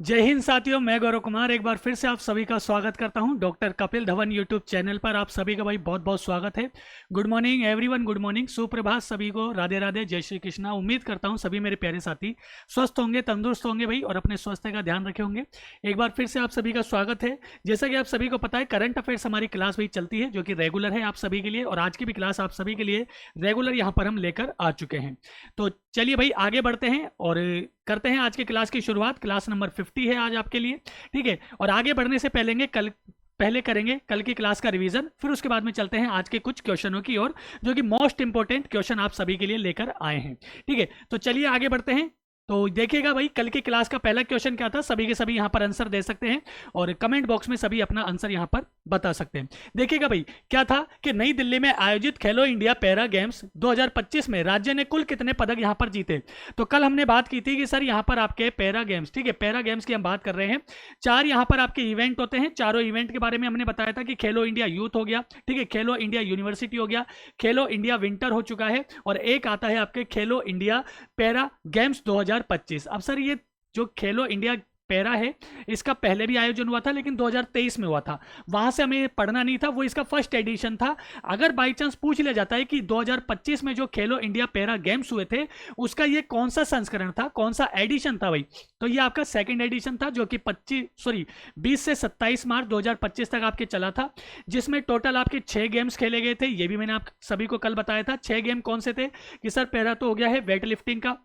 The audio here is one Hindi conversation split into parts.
जय हिंद साथियों, मैं गौरव कुमार एक बार फिर से आप सभी का स्वागत करता हूं doctor Kapil Dhawan YouTube channel पर। आप सभी का भाई बहुत बहुत स्वागत है। Good morning everyone, good morning, सुप्रभात सभी को, राधे राधे, जय श्री कृष्णा। उम्मीद करता हूं सभी मेरे प्यारे साथी स्वस्थ होंगे, तंदुरुस्त होंगे भाई, और अपने स्वास्थ्य का ध्यान रखे होंगे। एक बार फिर से आप सभी का स्वागत है। जैसा कि आप सभी को पता है, करंट अफेयर्स हमारी क्लास भी चलती है जो कि रेगुलर है आप सभी के लिए, और आज की भी क्लास आप सभी के लिए रेगुलर यहाँ पर हम लेकर आ चुके हैं। तो चलिए भाई आगे बढ़ते हैं और करते हैं आज की क्लास की शुरुआत। क्लास नंबर 50 है आज आपके लिए, ठीक है। और आगे बढ़ने से पहले करेंगे कल की क्लास का रिवीजन, फिर उसके बाद में चलते हैं आज के कुछ क्वेश्चनों की ओर, जो कि मोस्ट इंपोर्टेंट क्वेश्चन आप सभी के लिए लेकर आए हैं, ठीक है। तो चलिए आगे बढ़ते हैं। तो देखिएगा भाई, कल की क्लास का पहला क्वेश्चन क्या था, सभी के सभी यहाँ पर आंसर दे सकते हैं और कमेंट बॉक्स में सभी अपना आंसर यहाँ पर बता सकते हैं। देखिएगा भाई, क्या था कि नई दिल्ली में आयोजित खेलो इंडिया पैरा गेम्स 2025 में राज्य ने कुल कितने पदक यहाँ पर जीते। तो कल हमने बात की थी कि सर यहाँ पर आपके पैरा गेम्स, ठीक है, पैरा गेम्स की हम बात कर रहे हैं। 4 यहाँ पर आपके इवेंट होते हैं। चारों इवेंट के बारे में हमने बताया था कि खेलो इंडिया यूथ हो गया, ठीक है, खेलो इंडिया यूनिवर्सिटी हो गया, खेलो इंडिया विंटर हो चुका है, और एक आता है आपके खेलो इंडिया पैरा गेम्स 2025। अब सर ये जो खेलो इंडिया पैरा है, इसका पहले भी आयोजन हुआ था लेकिन 2023 में हुआ था, वहां से हमें पढ़ना नहीं था, वो इसका फर्स्ट एडिशन था। अगर बाई चांस पूछ लिया जाता है कि 2025 में जो खेलो इंडिया पैरा गेम्स हुए थे उसका ये कौन सा संस्करण था, कौन सा एडिशन था भाई, तो ये आपका सेकंड एडिशन था, जो कि 20 से 27 मार्च 2025 तक आपके चला था, जिसमें टोटल आपके 6 गेम्स खेले गए थे। ये भी मैंने आप सभी को कल बताया था। 6 गेम कौन से थे कि सर पहला तो हो गया है वेट लिफ्टिंग का,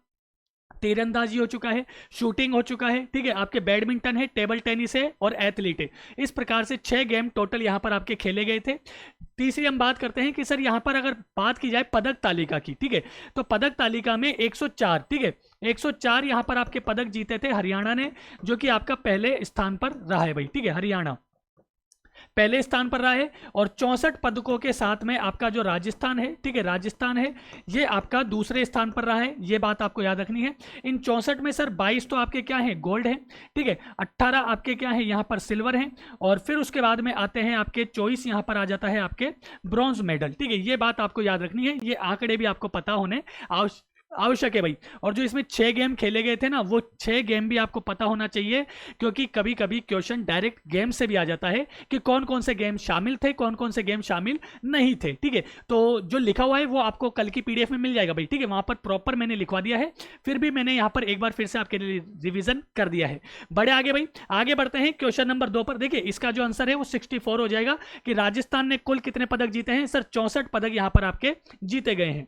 तीरंदाजी हो चुका है, शूटिंग हो चुका है, ठीक है, आपके बैडमिंटन है, टेबल टेनिस है और एथलीट है। इस प्रकार से 6 गेम टोटल यहां पर आपके खेले गए थे। तीसरी हम बात करते हैं कि सर यहां पर अगर बात की जाए पदक तालिका की, ठीक है, तो पदक तालिका में 104, ठीक है, 104 यहां पर आपके पदक जीते थे हरियाणा ने, जो कि आपका पहले स्थान पर रहा है भाई, ठीक है, हरियाणा पहले स्थान पर रहा है। और 64 पदकों के साथ में आपका जो राजस्थान है, ठीक है, राजस्थान है, ये आपका दूसरे स्थान पर रहा है। ये बात आपको याद रखनी है। इन 64 में सर 22 तो आपके क्या है, गोल्ड है, ठीक है, 18 आपके क्या है यहाँ पर सिल्वर है, और फिर उसके बाद में आते हैं आपके 24 यहाँ पर आ जाता है आपके ब्रॉन्ज मेडल, ठीक है। ये बात आपको याद रखनी है, ये आंकड़े भी आपको पता होने आवश्यक है भाई। और जो इसमें 6 गेम खेले गए थे ना, वो 6 गेम भी आपको पता होना चाहिए, क्योंकि कभी कभी क्वेश्चन डायरेक्ट गेम से भी आ जाता है कि कौन कौन से गेम शामिल थे, कौन कौन से गेम शामिल नहीं थे, ठीक है। तो जो लिखा हुआ है वो आपको कल की पीडीएफ में मिल जाएगा भाई, ठीक है, वहां पर प्रॉपर मैंने लिखवा दिया है, फिर भी मैंने यहाँ पर एक बार फिर से आपके लिए रिविजन कर दिया है। बड़े आगे भाई, आगे बढ़ते हैं क्वेश्चन नंबर 2 पर। देखिए इसका जो आंसर है वो 64 हो जाएगा कि राजस्थान ने कुल कितने पदक जीते हैं। सर 64 पदक यहाँ पर आपके जीते गए हैं।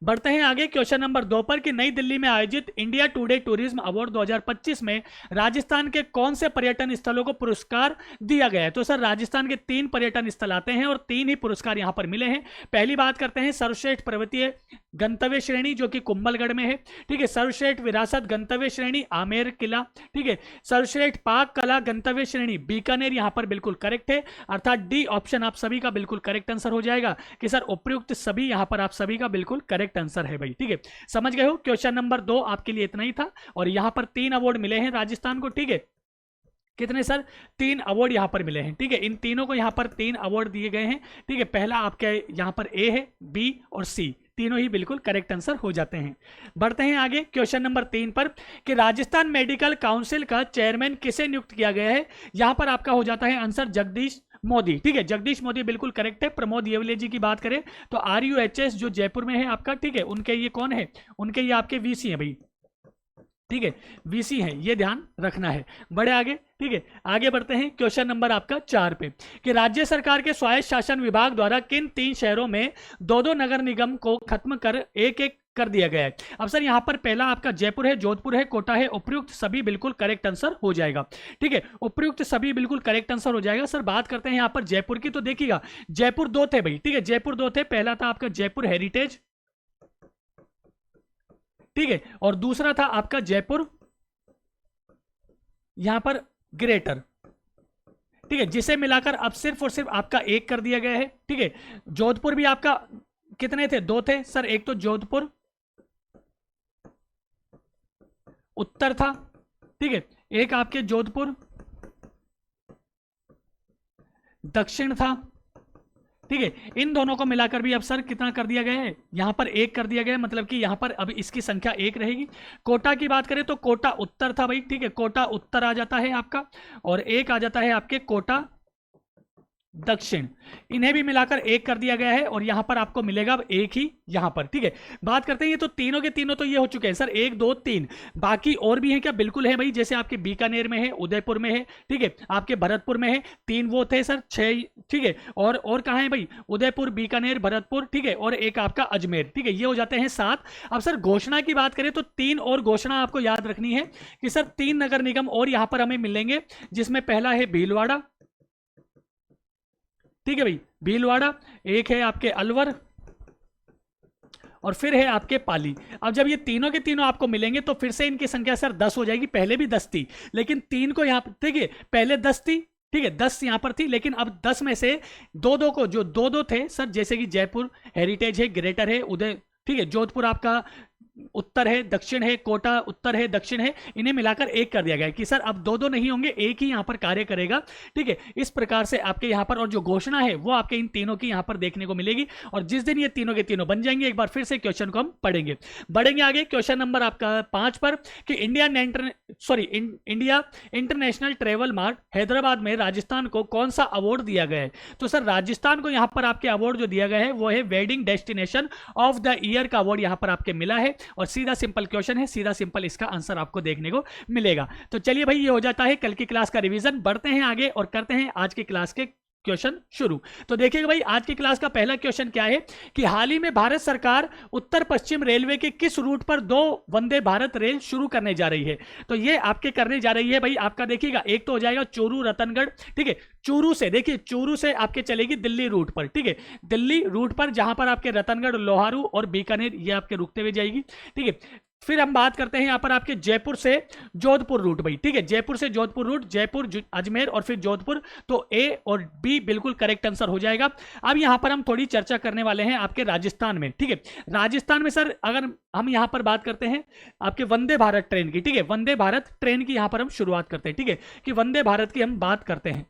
बढ़ते हैं आगे क्वेश्चन नंबर 2 पर कि नई दिल्ली में आयोजित इंडिया टुडे टूरिज्म अवार्ड 2025 में राजस्थान के कौन से पर्यटन स्थलों को पुरस्कार दिया गया है। तो सर राजस्थान के 3 पर्यटन स्थल आते हैं और 3 ही पुरस्कार यहां पर मिले हैं। पहली बात करते हैं सर्वश्रेष्ठ पर्वतीय गंतव्य श्रेणी, जो कि कुंभलगढ़ में है, ठीक है। सर्वश्रेष्ठ विरासत गंतव्य श्रेणी आमेर किला, ठीक है। सर्वश्रेष्ठ पाक कला गंतव्य श्रेणी बीकानेर, यहां पर बिल्कुल करेक्ट है, अर्थात डी ऑप्शन आप सभी का बिल्कुल करेक्ट आंसर हो जाएगा कि सर उपयुक्त सभी, यहां पर आप सभी का बिल्कुल करेक्ट आंसर है भाई, ठीक है। समझ गए हो। क्वेश्चन नंबर 2 आपके लिए इतना ही था, और यहां पर 3 अवार्ड मिले हैं राजस्थान को, ठीक है। कितने सर, 3 अवार्ड यहां पर मिले हैं, ठीक है। इन तीनों को यहां पर 3 अवार्ड दिए गए हैं, ठीक है। पहला आपके यहां पर ए है, बी और सी, तीनों ही बिल्कुल करेक्ट आंसर हो जाते हैं। बढ़ते हैं आगे क्वेश्चन नंबर 3 पर कि राजस्थान मेडिकल काउंसिल का चेयरमैन किसे नियुक्त किया गया है। यहां पर आपका हो जाता है आंसर जगदीश मोदी, ठीक है, जगदीश मोदी बिल्कुल करेक्ट है। प्रमोद येवले जी की बात करें तो RUHS जो जयपुर में है आपका, ठीक है, उनके ये कौन है, उनके ये आपके VC है भाई, ठीक है, VC है, ये ध्यान रखना है। बड़े आगे, ठीक है, आगे बढ़ते हैं क्वेश्चन नंबर आपका 4 पे कि राज्य सरकार के स्वायत्त शासन विभाग द्वारा किन 3 शहरों में 2-2 नगर निगम को खत्म कर एक एक कर दिया गया है। अब सर यहां पर पहला आपका जयपुर है, जोधपुर है, कोटा है, उपयुक्त सभी बिल्कुल करेक्ट आंसर हो जाएगा, ठीक है, उपयुक्त सभी बिल्कुल करेक्ट आंसर हो जाएगा। सर बात करते हैं यहां पर जयपुर की, तो देखिएगा जयपुर 2 थे भाई, ठीक है, जयपुर 2 थे। पहला था आपका जयपुर हेरिटेज, ठीक है, और दूसरा था आपका जयपुर यहां पर ग्रेटर, ठीक है, जिसे मिलाकर अब सिर्फ और सिर्फ आपका एक कर दिया गया है, ठीक है। जोधपुर भी आपका कितने थे, 2 थे सर, एक तो जोधपुर उत्तर था, ठीक है, एक आपके जोधपुर दक्षिण था, ठीक है, इन दोनों को मिलाकर भी अब सर कितना कर दिया गया है, यहां पर 1 कर दिया गया है, मतलब कि यहां पर अब इसकी संख्या 1 रहेगी। कोटा की बात करें तो कोटा उत्तर था भाई, ठीक है, कोटा उत्तर आ जाता है आपका, और 1 आ जाता है आपके कोटा दक्षिण, इन्हें भी मिलाकर 1 कर दिया गया है, और यहां पर आपको मिलेगा अब 1 ही यहां पर, ठीक है। बात करते हैं ये तो तीनों के तीनों तो ये हो चुके हैं सर, 1 2 3, बाकी और भी हैं क्या, बिल्कुल है भाई, जैसे आपके बीकानेर में है, उदयपुर में है, ठीक है, आपके भरतपुर में है, 3 वो थे सर, 6, ठीक है, और कहां है भाई, उदयपुर, बीकानेर, भरतपुर, ठीक है, और एक आपका अजमेर, ठीक है, ये हो जाते हैं 7। अब सर घोषणा की बात करें तो 3 और घोषणा आपको याद रखनी है कि सर 3 नगर निगम और यहां पर हमें मिलेंगे, जिसमें पहला है भीलवाड़ा, ठीक है भाई, भीलवाड़ा, एक है आपके अलवर, और फिर है आपके पाली। अब जब ये तीनों के तीनों आपको मिलेंगे तो फिर से इनकी संख्या सर 10 हो जाएगी, पहले भी 10 थी, लेकिन 3 को यहां पर, ठीक है, पहले 10 थी, ठीक है, 10 यहां पर थी, लेकिन अब 10 में से 2-2 को, जो 2-2 थे सर, जैसे कि जयपुर हेरिटेज है, ग्रेटर है, उदय, ठीक है, जोधपुर आपका उत्तर है, दक्षिण है, कोटा उत्तर है, दक्षिण है, इन्हें मिलाकर 1 कर दिया गया है कि सर अब 2-2 नहीं होंगे, 1 ही यहां पर कार्य करेगा, ठीक है। इस प्रकार से आपके यहां पर, और जो घोषणा है वो आपके इन तीनों की यहां पर देखने को मिलेगी, और जिस दिन ये तीनों के तीनों बन जाएंगे, एक बार फिर से क्वेश्चन को हम पढ़ेंगे, बढ़ेंगे आगे। क्वेश्चन नंबर आपका 5 पर कि India international travel mart Hyderabad में राजस्थान को कौन सा अवार्ड दिया गया है। तो सर राजस्थान को यहां पर आपके अवार्ड जो दिया गया है वो है wedding destination of the year का अवार्ड यहां पर आपके मिला है, और सीधा सिंपल क्वेश्चन है, सीधा सिंपल इसका आंसर आपको देखने को मिलेगा। तो चलिए भाई, ये हो जाता है कल की क्लास का रिवीजन, बढ़ते हैं आगे और करते हैं आज की क्लास के क्वेश्चन शुरू। तो देखिएगा भाई, आज की क्लास का पहला क्वेश्चन क्या है कि हाल ही में भारत सरकार उत्तर पश्चिम रेलवे के किस रूट पर 2 वंदे भारत रेल शुरू करने जा रही है। तो ये आपके करने जा रही है भाई, आपका देखिएगा, एक तो हो जाएगा चूरू रतनगढ़, ठीक है, चूरू से, देखिए चूरू से आपके चलेगी दिल्ली रूट पर, ठीक है, दिल्ली रूट पर, जहां पर आपके रतनगढ़, लोहारू और बीकानेर ये आपके रुकते हुए जाएगी, ठीक है। फिर हम बात करते हैं यहां पर आपके जयपुर से जोधपुर रूट भाई, ठीक है, जयपुर से जोधपुर रूट, जयपुर अजमेर और फिर जोधपुर, तो ए और बी बिल्कुल करेक्ट आंसर हो जाएगा। अब यहां पर हम थोड़ी चर्चा करने वाले हैं आपके राजस्थान में, ठीक है, राजस्थान में सर अगर हम यहां पर बात करते हैं आपके वंदे भारत ट्रेन की, ठीक है, वंदे भारत ट्रेन की यहां पर हम शुरुआत करते हैं, ठीक है, कि वंदे भारत की हम बात करते हैं,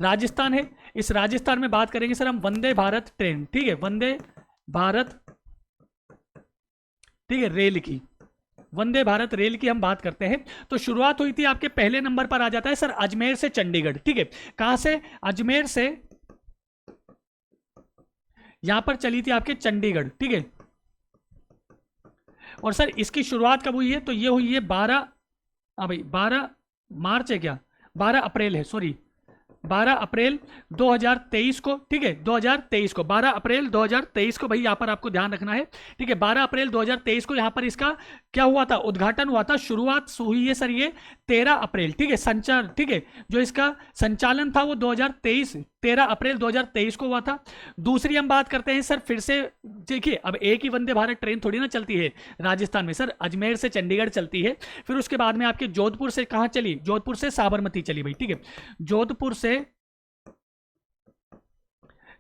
राजस्थान है, इस राजस्थान में बात करेंगे सर हम वंदे भारत ट्रेन, ठीक है, वंदे भारत, ठीक है, रेल की, वंदे भारत रेल की हम बात करते हैं। तो शुरुआत हुई थी आपके पहले नंबर पर आ जाता है सर अजमेर से चंडीगढ़, ठीक है, कहां से, अजमेर से यहां पर चली थी आपके चंडीगढ़, ठीक है, और सर इसकी शुरुआत कब हुई है, तो ये हुई है 12, भाई 12 मार्च है क्या, 12 अप्रैल है, सॉरी 12 अप्रैल 2023 को, ठीक है, 2023 को, 12 अप्रैल 2023 को भाई यहाँ पर आपको ध्यान रखना है, ठीक है, 12 अप्रैल 2023 को यहाँ पर इसका क्या हुआ था, उद्घाटन हुआ था। शुरुआत हुई है सर ये 13 अप्रैल, ठीक है, संचार, ठीक है, जो इसका संचालन था वो 2023 13 अप्रैल 2023 को हुआ था। दूसरी हम बात करते हैं सर, फिर से देखिए, अब एक ही वंदे भारत ट्रेन थोड़ी ना चलती है राजस्थान में सर, अजमेर से चंडीगढ़ चलती है, फिर उसके बाद में आपके जोधपुर से कहाँ चली, जोधपुर से साबरमती चली भाई, ठीक है, जोधपुर से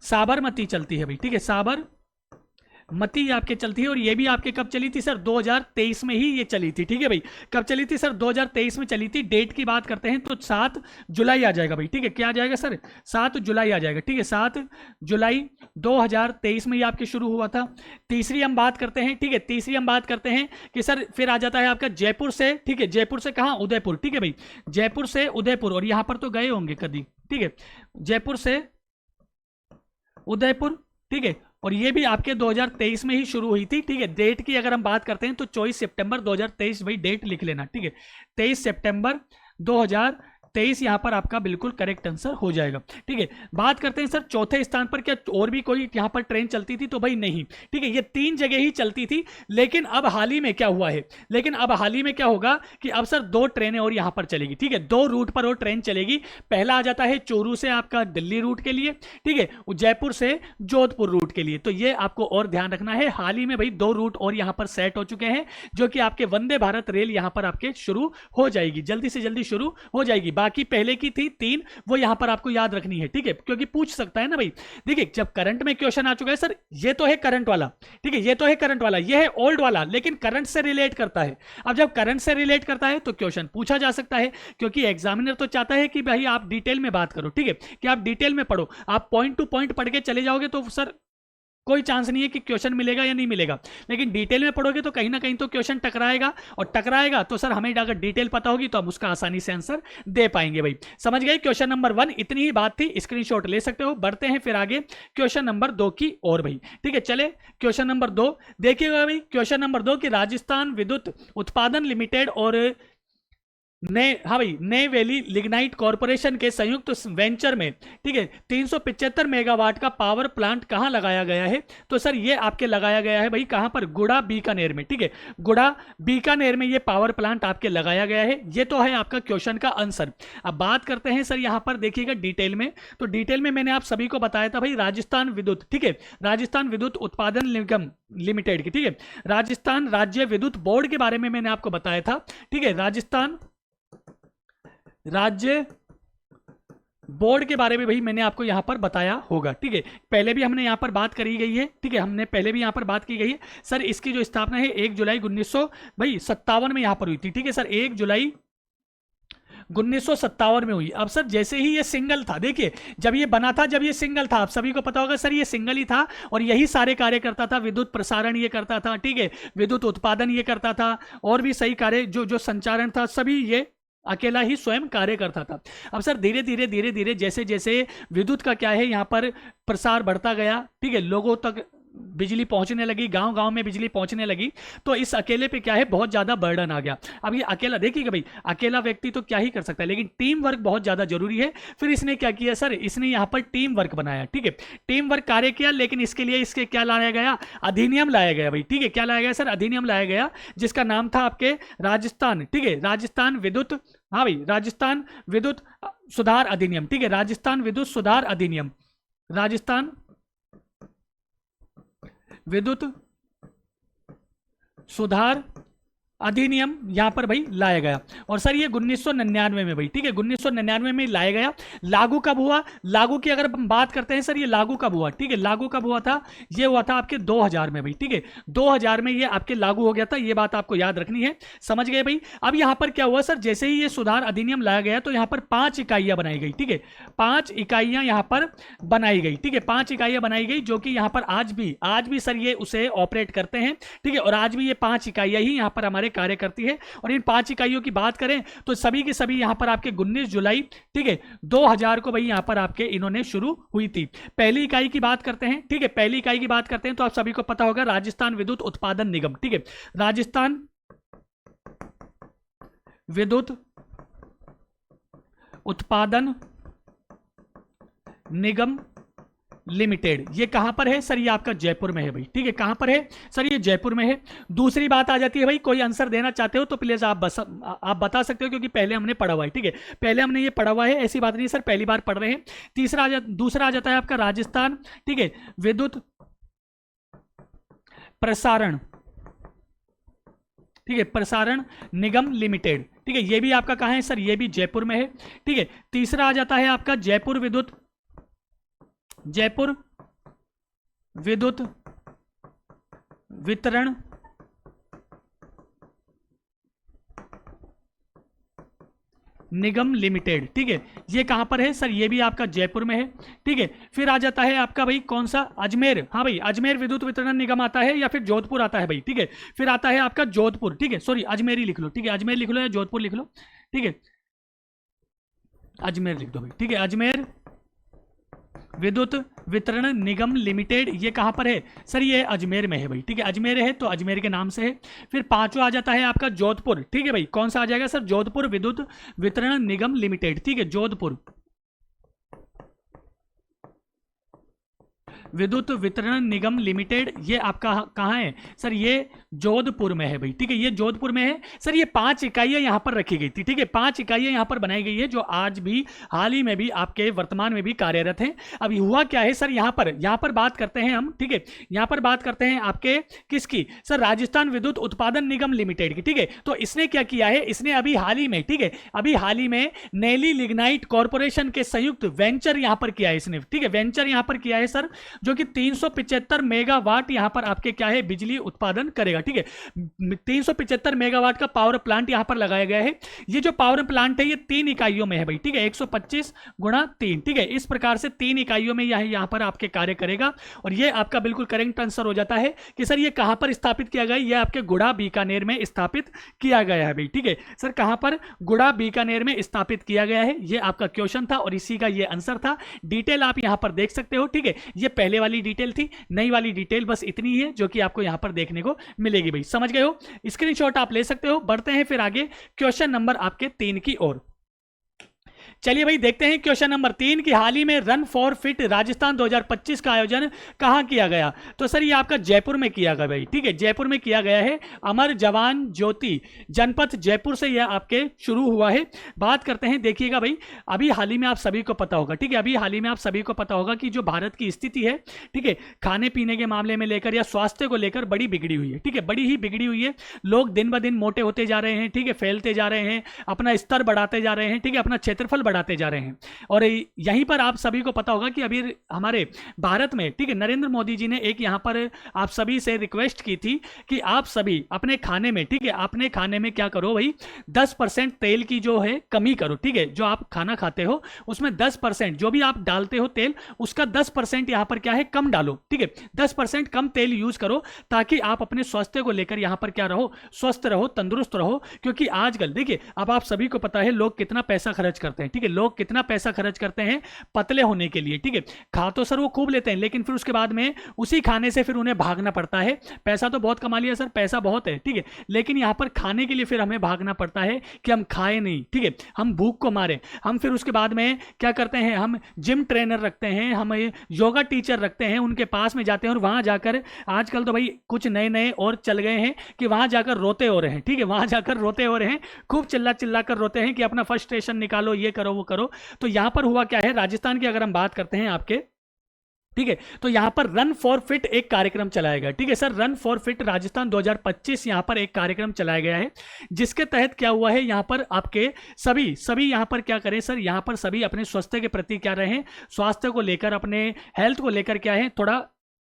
साबरमती चलती है भाई, ठीक है, साबरमती आपके चलती है, और ये भी आपके कब चली थी सर, 2023 में ही ये चली थी, ठीक है भाई, कब चली थी सर, 2023 में चली थी। डेट की बात करते हैं तो 7 जुलाई आ जाएगा भाई, ठीक है, क्या आ जाएगा सर, 7 जुलाई आ जाएगा, ठीक है, 7 जुलाई 2023 में ये आपके शुरू हुआ था। तीसरी हम बात करते हैं, ठीक है, तीसरी हम बात करते हैं कि सर फिर आ जाता है आपका जयपुर से, ठीक है, जयपुर से कहाँ, उदयपुर, ठीक है भाई, जयपुर से उदयपुर, और यहां पर तो गए होंगे कभी, ठीक है, जयपुर से उदयपुर, ठीक है, और ये भी आपके 2023 में ही शुरू हुई थी, ठीक है। डेट की अगर हम बात करते हैं तो 24 सितंबर 2023 भाई, डेट लिख लेना, ठीक है, 23 सितंबर 2023 यहां पर आपका बिल्कुल करेक्ट आंसर हो जाएगा, ठीक है। बात करते हैं सर चौथे स्थान पर, क्या और भी कोई यहां पर ट्रेन चलती थी, तो भाई नहीं, ठीक है, ये 3 जगह ही चलती थी, लेकिन अब हाल ही में क्या हुआ है, लेकिन अब हाल ही में क्या होगा कि अब सर 2 ट्रेनें और यहां पर चलेगी, ठीक है, 2 रूट पर और ट्रेन चलेगी। पहला आ जाता है चूरू से आपका दिल्ली रूट के लिए, ठीक है, जयपुर से जोधपुर रूट के लिए, तो ये आपको और ध्यान रखना है। हाल ही में भाई 2 रूट और यहां पर सेट हो चुके हैं, जो कि आपके वंदे भारत रेल यहां पर आपके शुरू हो जाएगी, जल्दी से जल्दी शुरू हो जाएगी। बाकी पहले की थी 3, वो यहां पर आपको याद रखनी है, ठीक है, क्योंकि पूछ सकता है ना भाई। देखिए जब करंट में क्वेश्चन आ चुका है सर, ये तो है करंट वाला, ठीक है, ये तो है करंट वाला, ये है ओल्ड वाला, लेकिन करंट से रिलेट करता है। अब जब करंट से रिलेट करता है तो क्वेश्चन पूछा जा सकता है, क्योंकि एग्जामिनर तो चाहता है कि भाई आप डिटेल में बात करो, ठीक है, कि आप डिटेल में पढ़ो। आप पॉइंट टू पॉइंट पढ़ के चले जाओगे तो सर कोई चांस नहीं है कि क्वेश्चन मिलेगा या नहीं मिलेगा, लेकिन डिटेल में पढ़ोगे तो कहीं ना कहीं तो क्वेश्चन टकराएगा, और टकराएगा तो सर हमें अगर डिटेल पता होगी तो हम उसका आसानी से आंसर दे पाएंगे भाई। समझ गए? क्वेश्चन नंबर 1 इतनी ही बात थी, स्क्रीनशॉट ले सकते हो। बढ़ते हैं फिर आगे क्वेश्चन नंबर 2 की ओर भाई, ठीक है। चले क्वेश्चन नंबर 2 देखिएगा भाई। क्वेश्चन नंबर 2 कि राजस्थान विद्युत उत्पादन लिमिटेड और हाँ भाई नए वैली लिग्नाइट कॉर्पोरेशन के संयुक्त वेंचर में, ठीक है, 375 मेगावाट का पावर प्लांट कहां लगाया गया है? तो सर ये आपके लगाया गया है भाई कहां पर? गुड़ा बीकानेर में, ठीक है, गुड़ा बीकानेर में ये पावर प्लांट आपके लगाया गया है। ये तो है आपका क्वेश्चन का आंसर। अब बात करते हैं सर यहां पर देखिएगा डिटेल में, तो डिटेल में मैंने आप सभी को बताया था भाई राजस्थान विद्युत, ठीक है, राजस्थान विद्युत उत्पादन निगम लिमिटेड की, ठीक है, राजस्थान राज्य विद्युत बोर्ड के बारे में मैंने आपको बताया था, ठीक है, राजस्थान राज्य बोर्ड के बारे में भाई मैंने आपको यहां पर बताया होगा, ठीक है, पहले भी हमने यहां पर बात करी गई है, ठीक है, हमने पहले भी यहां पर बात की गई है। सर इसकी जो स्थापना है 1 जुलाई 1957 में यहां पर हुई थी, ठीक है सर, 1 जुलाई 1957 में हुई। अब सर जैसे ही ये सिंगल था, देखिए जब ये बना था, जब ये सिंगल था, आप सभी को पता होगा सर ये सिंगल ही था, और यही सारे कार्य करता था, विद्युत प्रसारण ये करता था, ठीक है, विद्युत उत्पादन ये करता था, और भी सही कार्य जो जो संचारण था सभी ये अकेला ही स्वयं कार्य करता था। अब सर धीरे धीरे जैसे जैसे विद्युत का क्या है यहाँ पर प्रसार बढ़ता गया, ठीक है, लोगों तक बिजली पहुंचने लगी, गांव गांव में बिजली पहुंचने लगी, तो इस अकेले पे क्या है बहुत ज्यादा बर्डन आ गया। अब ये अकेला देखिएगा भाई, अकेला व्यक्ति तो क्या ही कर सकता है, लेकिन टीम वर्क बहुत ज्यादा जरूरी है। फिर इसने क्या किया सर, इसने यहाँ पर टीम वर्क बनाया, ठीक है, टीम वर्क कार्य किया, लेकिन इसके लिए इसके क्या लाया गया? अधिनियम लाया गया भाई, ठीक है, क्या लाया गया सर? अधिनियम लाया गया, जिसका नाम था आपके राजस्थान, ठीक है, राजस्थान विद्युत, हाँ भाई राजस्थान विद्युत सुधार अधिनियम, ठीक है, राजस्थान विद्युत सुधार अधिनियम, राजस्थान विद्युत सुधार अधिनियम यहां पर भाई लाया गया। और सर ये 1999 में भाई, ठीक है, 1999 में लाया गया। लागू कब हुआ? लागू की अगर हम बात करते हैं सर, ये लागू कब हुआ? ठीक है, लागू कब हुआ था? ये हुआ था आपके 2000 में भाई, ठीक है, 2000 में ये आपके लागू हो गया था, ये बात आपको याद रखनी है। समझ गए भाई? अब यहां पर क्या हुआ सर, जैसे ही ये सुधार अधिनियम लाया गया तो यहां पर 5 इकाइयां बनाई गई, ठीक है, 5 इकाइयां यहां पर बनाई गई, ठीक है, 5 इकाइयां बनाई गई, जो कि यहां पर आज भी सर ये उसे ऑपरेट करते हैं, ठीक है, और आज भी ये 5 इकाइयां ही यहां पर हमारे कार्य करती है। और इन 5 इकाइयों की बात करें तो सभी के सभी यहां पर आपके 19 जुलाई, ठीक है, 2000 को भाई यहां पर आपके इन्होंने शुरू हुई थी। पहली इकाई की बात करते हैं, ठीक है, पहली इकाई की बात करते हैं तो आप सभी को पता होगा राजस्थान विद्युत उत्पादन निगम, ठीक है, राजस्थान विद्युत उत्पादन निगम लिमिटेड। ये कहां पर है सर? ये आपका जयपुर में है भाई, ठीक है, कहां पर है सर? ये जयपुर में है। दूसरी बात आ जाती है भाई, कोई आंसर देना चाहते हो तो प्लीज आप बता सकते हो, क्योंकि पहले हमने पढ़ा हुआ है, ठीक है, पहले हमने ये पढ़ा हुआ है, ऐसी बात नहीं सर, पहली बार पढ़ रहे हैं। दूसरा आ जाता है आपका राजस्थान, ठीक है, विद्युत प्रसारण, ठीक है, प्रसारण निगम लिमिटेड, ठीक है, ये भी आपका कहां है सर? ये भी जयपुर में है, ठीक है। तीसरा आ जाता है आपका जयपुर विद्युत वितरण निगम लिमिटेड, ठीक है, ये कहां पर है सर? ये भी आपका जयपुर में है, ठीक है। फिर आ जाता है आपका भाई कौन सा? अजमेर, हाँ भाई अजमेर विद्युत वितरण निगम आता है, या फिर जोधपुर आता है भाई, ठीक है। फिर आता है आपका जोधपुर, ठीक है, सॉरी अजमेर ही लिख लो, ठीक है, अजमेर लिख लो या जोधपुर लिख लो, ठीक है, अजमेर लिख दो भाई, ठीक है, अजमेर विद्युत वितरण निगम लिमिटेड, ये कहां पर है सर? ये अजमेर में है भाई, ठीक है, अजमेर है तो अजमेर के नाम से है। फिर पांचवा आ जाता है आपका जोधपुर, ठीक है भाई, कौन सा आ जाएगा सर? जोधपुर विद्युत वितरण निगम लिमिटेड, ठीक है, जोधपुर विद्युत वितरण निगम लिमिटेड, ये आपका कहाँ है सर? ये जोधपुर में है भाई, ठीक है, ये जोधपुर में है सर। ये 5 इकाइयां यहाँ पर रखी गई थी, ठीक है, 5 इकाइयां यहाँ पर बनाई गई है जो आज भी हाल ही में भी आपके वर्तमान में भी कार्यरत हैं। अब हुआ क्या है सर, यहाँ पर बात करते हैं हम, ठीक है, यहाँ पर बात करते हैं आपके किसकी सर? राजस्थान विद्युत उत्पादन निगम लिमिटेड की, ठीक है। तो इसने क्या किया है, इसने अभी हाल ही में, ठीक है, अभी हाल ही में नैली लिग्नाइट कॉर्पोरेशन के संयुक्त वेंचर यहां पर किया है इसने, ठीक है, वेंचर यहां पर किया है सर, जो कि 375 मेगावाट यहां पर आपके क्या है, बिजली उत्पादन करेगा, ठीक है। 375 मेगावाट का पावर प्लांट यहां पर लगाया गया है। ये जो पावर प्लांट है ये 3 इकाइयों में है भाई, ठीक है, 125 गुणा 3, ठीक है, इस प्रकार से 3 इकाइयों में यहां पर आपके कार्य करेगा। और ये आपका बिल्कुल करेक्ट आंसर हो जाता है कि सर ये कहां पर स्थापित किया गया? ये आपके गुड़ा बीकानेर में स्थापित किया गया है भाई, ठीक है सर। कहां पर? गुड़ा बीकानेर में स्थापित किया गया है। ये आपका क्वेश्चन था और इसी का ये आंसर था। डिटेल आप यहां पर देख सकते हो, ठीक है, ये पहले वाली डिटेल थी, नई वाली डिटेल बस इतनी ही है जो कि आपको यहां पर देखने को मिलेगी भाई, समझ गए हो? स्क्रीनशॉट आप ले सकते हो। बढ़ते हैं फिर आगे क्वेश्चन नंबर आपके 3 की ओर। चलिए भाई देखते हैं क्वेश्चन नंबर 3 की हाल ही में रन फॉर फिट राजस्थान 2025 का आयोजन कहां किया गया? तो सर ये आपका जयपुर में किया गया भाई, ठीक है, जयपुर में किया गया है। अमर जवान ज्योति जनपद जयपुर से यह आपके शुरू हुआ है। बात करते हैं, देखिएगा भाई, अभी हाल ही में आप सभी को पता होगा, ठीक है, अभी हाल ही में आप सभी को पता होगा कि जो भारत की स्थिति है, ठीक है, खाने पीने के मामले में लेकर या स्वास्थ्य को लेकर बड़ी बिगड़ी हुई है, ठीक है, बड़ी ही बिगड़ी हुई है। लोग दिन ब दिन मोटे होते जा रहे हैं, ठीक है, फैलते जा रहे हैं, अपना स्तर बढ़ाते जा रहे हैं, ठीक है, अपना क्षेत्रफल बढ़ाते जा रहे हैं। और यहीं पर आप सभी को पता होगा कि अभी हमारे भारत में, ठीक है, नरेंद्र मोदी जी ने एक यहां पर आप सभी से रिक्वेस्ट की थी कि आप सभी अपने खाने में, ठीक है, अपने खाने में क्या करो भाई, 10% तेल की जो है कमी करो, ठीक है, जो आप खाना खाते हो उसमें 10% जो भी आप डालते हो तेल, उसका 10% यहां पर क्या है, कम डालो, ठीक है, 10% कम तेल यूज करो, ताकि आप अपने स्वास्थ्य को लेकर यहां पर क्या रहो, स्वस्थ रहो, तंदुरुस्त रहो। क्योंकि आजकल देखिए, अब आप सभी को पता है लोग कितना पैसा खर्च करते हैं, ठीक है, लोग कितना पैसा खर्च करते हैं पतले होने के लिए, ठीक है, खा तो सर वो खूब लेते हैं, लेकिन फिर उसके बाद में उसी खाने से फिर उन्हें भागना पड़ता है। पैसा तो बहुत कमा लिया सर, पैसा बहुत है, ठीक है, लेकिन यहां पर खाने के लिए फिर हमें भागना पड़ता है कि हम खाए नहीं, ठीक है, हम भूख को मारे। हम फिर उसके बाद में क्या करते हैं, हम जिम ट्रेनर रखते हैं, हम योगा टीचर रखते हैं, उनके पास में जाते हैं और वहां जाकर आजकल तो भाई कुछ नए नए और चल गए हैं कि वहां जाकर रोते हो रहे हैं, ठीक है, वहां जाकर रोते हो रहे हैं, खूब चिल्ला चिल्ला कर रोते हैं कि अपना फ्रस्ट्रेशन निकालो, ये करो वो करो। तो यहां पर हुआ क्या है, राजस्थान की अगर हम बात करते हैं आपके, ठीक है, तो यहां पर रन फॉर फिट एक कार्यक्रम चलाया गया, ठीक है sir, run for fit Rajasthan 2025 यहां पर एक कार्यक्रम चलाया गया है, जिसके तहत क्या हुआ है, यहां पर आपके सभी यहां पर क्या करें सर, यहां पर सभी अपने स्वास्थ्य के प्रति क्या रहे, स्वास्थ्य को लेकर, अपने हेल्थ को लेकर क्या है, थोड़ा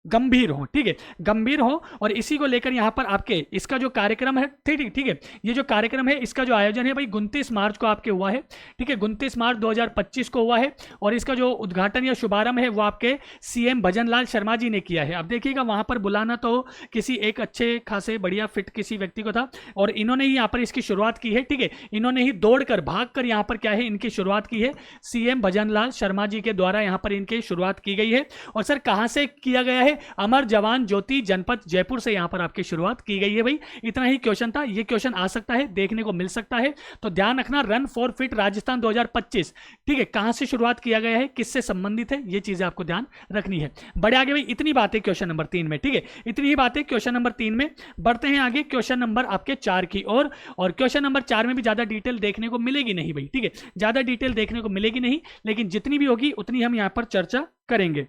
गंभीर हो, ठीक है, गंभीर हो। और इसी को लेकर यहां पर आपके इसका जो कार्यक्रम है, ठीक है, ये जो कार्यक्रम है इसका जो आयोजन है भाई 29 मार्च को आपके हुआ है, ठीक है, 29 मार्च 2025 को हुआ है। और इसका जो उद्घाटन या शुभारंभ है वो आपके सीएम भजनलाल शर्मा जी ने किया है। अब देखिएगा वहां पर बुलाना तो किसी एक अच्छे खासे बढ़िया फिट किसी व्यक्ति को था, और इन्होंने ही यहाँ पर इसकी शुरुआत की है, ठीक है, इन्होंने ही दौड़कर भागकर यहाँ पर क्या है, इनकी शुरुआत की है, सीएम भजनलाल शर्मा जी के द्वारा यहाँ पर इनकी शुरुआत की गई है। और सर कहां से किया गया है, अमर जवान ज्योति जनपद जयपुर से यहां पर आपकी शुरुआत की गई है भाई। इतना ही क्वेश्चन था, ये क्वेश्चन आ सकता है, देखने को मिल सकता है, तो ध्यान रखना। रन फॉर फिट राजस्थान 2025, ठीक है, कहां से शुरुआत किया गया है, किससे संबंधित है, ये चीजें आपको ध्यान रखनी है। बड़े आगे भाई, इतनी बातें क्वेश्चन नंबर 3 में, ठीक है, इतनी ही बातें क्वेश्चन नंबर 3 में। बढ़ते हैं आगे क्वेश्चन नंबर आपके 4 की ओर। और क्वेश्चन नंबर 4 में भी ज्यादा डिटेल देखने को मिलेगी नहीं भाई, ठीक है, ज्यादा डिटेल देखने को मिलेगी नहीं, लेकिन जितनी भी होगी उतनी हम यहां पर चर्चा करेंगे।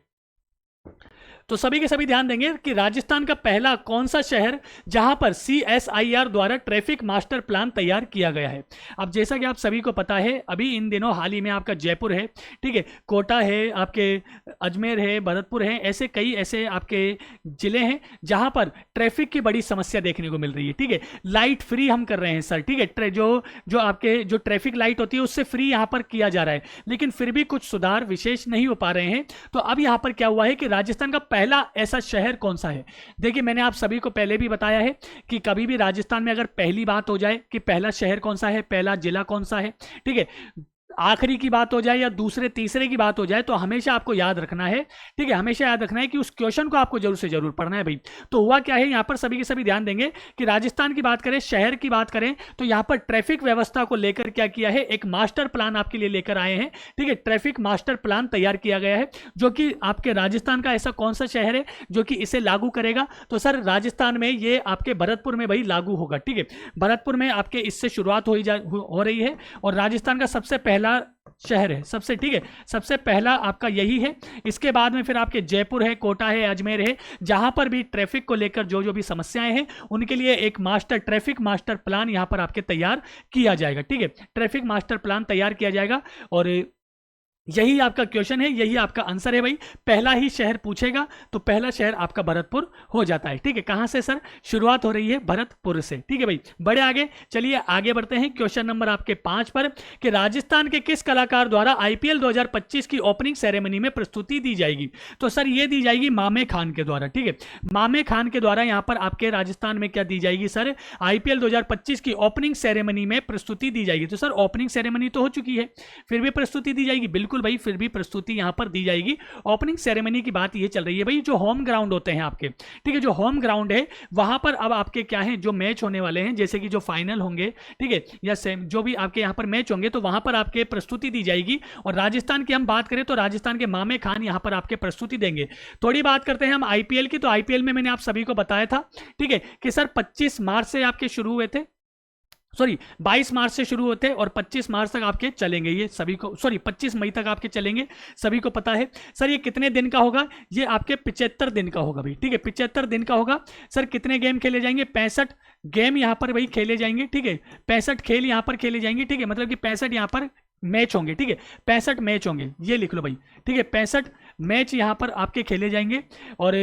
तो सभी के सभी ध्यान देंगे कि राजस्थान का पहला कौन सा शहर जहां पर CSIR द्वारा ट्रैफिक मास्टर प्लान तैयार किया गया है। अब जैसा कि आप सभी को पता है, अभी इन दिनों हाल ही में आपका जयपुर है, ठीक है, कोटा है, आपके अजमेर है, भरतपुर है, ऐसे कई ऐसे आपके जिले हैं जहां पर ट्रैफिक की बड़ी समस्या देखने को मिल रही है, ठीक है, लाइट फ्री हम कर रहे हैं सर, ठीक है, जो आपके जो ट्रैफिक लाइट होती है उससे फ्री यहां पर किया जा रहा है, लेकिन फिर भी कुछ सुधार विशेष नहीं हो पा रहे हैं। तो अब यहां पर क्या हुआ है कि राजस्थान का पहला ऐसा शहर कौन सा है। देखिए मैंने आप सभी को पहले भी बताया है कि कभी भी राजस्थान में अगर पहली बात हो जाए कि पहला शहर कौन सा है, पहला जिला कौन सा है, ठीक है, आखिरी की बात हो जाए या दूसरे तीसरे की बात हो जाए, तो हमेशा आपको याद रखना है, ठीक है, हमेशा याद रखना है कि उस क्वेश्चन को आपको जरूर से जरूर पढ़ना है भाई। तो हुआ क्या है, यहाँ पर सभी के सभी ध्यान देंगे कि राजस्थान की बात करें, शहर की बात करें, तो यहाँ पर ट्रैफिक व्यवस्था को लेकर क्या किया है, एक मास्टर प्लान आपके लिए लेकर आए हैं, ठीक है, ट्रैफिक मास्टर प्लान तैयार किया गया है, जो कि आपके राजस्थान का ऐसा कौन सा शहर है जो कि इसे लागू करेगा, तो सर राजस्थान में ये आपके भरतपुर में भाई लागू होगा, ठीक है, भरतपुर में आपके इससे शुरुआत हो रही है, और राजस्थान का सबसे पहला शहर है, सबसे, ठीक है, सबसे पहला आपका यही है। इसके बाद में फिर आपके जयपुर है, कोटा है, अजमेर है, जहां पर भी ट्रैफिक को लेकर जो जो भी समस्याएं हैं उनके लिए एक ट्रैफिक मास्टर प्लान यहां पर आपके तैयार किया जाएगा, ठीक है, ट्रैफिक मास्टर प्लान तैयार किया जाएगा, और यही आपका क्वेश्चन है, यही आपका आंसर है भाई। पहला ही शहर पूछेगा तो पहला शहर आपका भरतपुर हो जाता है, ठीक है। कहां से सर? शुरुआत हो रही है भरतपुर से, ठीक है भाई। बड़े आगे चलिए, आगे बढ़ते हैं क्वेश्चन नंबर आपके 5 पर, कि राजस्थान के किस कलाकार द्वारा आईपीएल 2025 की ओपनिंग सेरेमनी में प्रस्तुति दी जाएगी? तो सर ये दी जाएगी मामे खान के द्वारा, ठीक है, मामे खान के द्वारा यहां पर आपके राजस्थान में क्या दी जाएगी सर? आईपीएल 2025 की ओपनिंग सेरेमनी में प्रस्तुति दी जाएगी। तो सर ओपनिंग सेरेमनी तो हो चुकी है, फिर भी प्रस्तुति दी जाएगी, बिल्कुल भाई, फिर भी प्रस्तुति यहां पर दी जाएगी। ओपनिंग सेरेमनी की बात ये चल रही है भाई, जो होम ग्राउंड होते हैं आपके, ठीक है, जो होम ग्राउंड है वहां पर अब आपके क्या है, जो मैच होने वाले हैं, जैसे कि जो फाइनल होंगे, ठीक है, या जो भी आपके यहां पर मैच होंगे, तो वहां पर आपके प्रस्तुति दी जाएगी। और राजस्थान की हम बात करें तो राजस्थान के मामे खान यहां पर आपके प्रस्तुति देंगे। थोड़ी बात करते हैं हम आईपीएल की, तो आईपीएल में मैंने आप सभी को बताया था, ठीक है, कि सर 25 मार्च से आपके शुरू हुए थे, सॉरी 22 मार्च से शुरू होते हैं और 25 मार्च तक आपके चलेंगे, ये सभी को, सॉरी 25 मई तक आपके चलेंगे, सभी को पता है। सर ये कितने दिन का होगा? ये आपके 75 दिन का होगा भाई, ठीक है, 75 दिन का होगा। सर कितने गेम खेले जाएंगे? 65 गेम यहाँ पर भाई खेले जाएंगे, ठीक है, 65 खेल यहाँ पर खेले जाएंगे, ठीक है, मतलब कि 65 यहाँ पर मैच होंगे, ठीक है, 65 मैच होंगे, ये लिख लो भाई, ठीक है, 65 मैच यहाँ पर आपके खेले जाएंगे। और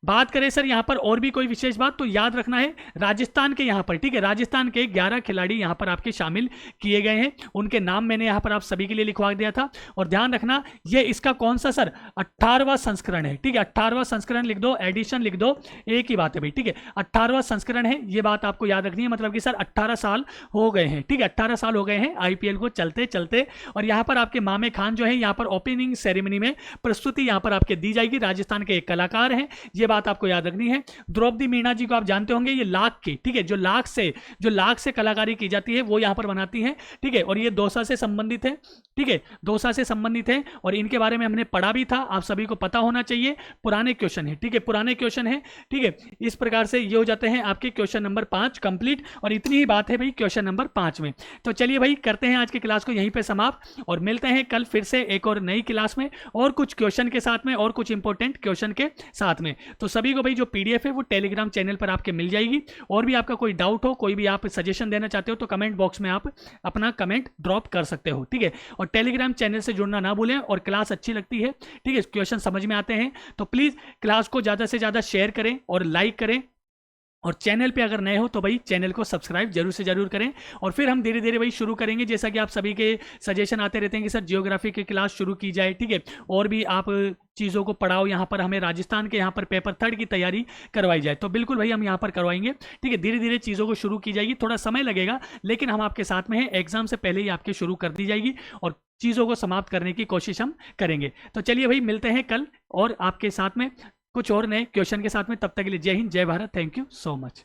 बात करें सर यहाँ पर और भी कोई विशेष बात, तो याद रखना है राजस्थान के यहाँ पर, ठीक है, राजस्थान के 11 खिलाड़ी यहाँ पर आपके शामिल किए गए हैं, उनके नाम मैंने यहाँ पर आप सभी के लिए लिखवा दिया था। और ध्यान रखना ये इसका कौन सा सर 18वां संस्करण है, ठीक है, 18वां संस्करण लिख दो, एडिशन लिख दो, एक ही बात है भाई, ठीक है, 18वां संस्करण है, ये बात आपको याद रखनी है, मतलब कि सर 18 साल हो गए हैं, ठीक है, 18 साल हो गए हैं आईपीएल को चलते चलते। और यहाँ पर आपके मामे खान जो है यहाँ पर ओपनिंग सेरेमनी में प्रस्तुति यहाँ पर आपके दी जाएगी, राजस्थान के एक कलाकार हैं, ये बात आपको याद रखनी है। द्रौपदी मीणा जी को आप जानते होंगे, ये लाख की, ठीक है, जो लाख से कलाकारी की जाती है वो यहां पर बनाती हैं, ठीक है, और ये दौसा से संबंधित है, ठीक है, दौसा से संबंधित है, और इनके बारे में हमने पढ़ा भी था, आप सभी को पता होना चाहिए, पुराने क्वेश्चन है, ठीक है, पुराने क्वेश्चन है, ठीक है। इस प्रकार से ये हो जाते हैं आपके क्वेश्चन नंबर 5 कंप्लीट, और इतनी ही बात है भाई क्वेश्चन नंबर 5 में। तो चलिए भाई करते हैं आज की क्लास को यहीं पे समाप्त, और मिलते हैं कल फिर से एक और नई क्लास में, और कुछ क्वेश्चन के साथ में, और कुछ इंपॉर्टेंट क्वेश्चन के साथ में। तो सभी को भाई जो पीडीएफ है वो टेलीग्राम चैनल पर आपके मिल जाएगी, और भी आपका कोई डाउट हो, कोई भी आप सजेशन देना चाहते हो, तो कमेंट बॉक्स में आप अपना कमेंट ड्रॉप कर सकते हो, ठीक है। और टेलीग्राम चैनल से जुड़ना ना भूलें, और क्लास अच्छी लगती है, ठीक है, क्वेश्चन समझ में आते हैं तो प्लीज क्लास को ज्यादा से ज्यादा शेयर करें और लाइक करें, और चैनल पे अगर नए हो तो भाई चैनल को सब्सक्राइब जरूर से जरूर करें। और फिर हम धीरे धीरे भाई शुरू करेंगे, जैसा कि आप सभी के सजेशन आते रहते हैं कि सर जियोग्राफी की क्लास शुरू की जाए, ठीक है, और भी आप चीज़ों को पढ़ाओ, यहाँ पर हमें राजस्थान के यहाँ पर पेपर 3 की तैयारी करवाई जाए, तो बिल्कुल भाई हम यहाँ पर करवाएंगे, ठीक है, धीरे धीरे चीज़ों को शुरू की जाएगी, थोड़ा समय लगेगा लेकिन हम आपके साथ में हैं, एग्जाम से पहले ही आपके शुरू कर दी जाएगी, और चीज़ों को समाप्त करने की कोशिश हम करेंगे। तो चलिए भाई मिलते हैं कल और आपके साथ में कुछ और नए क्वेश्चन के साथ में, तब तक के लिए जय हिंद, जय Bharat, thank you so much.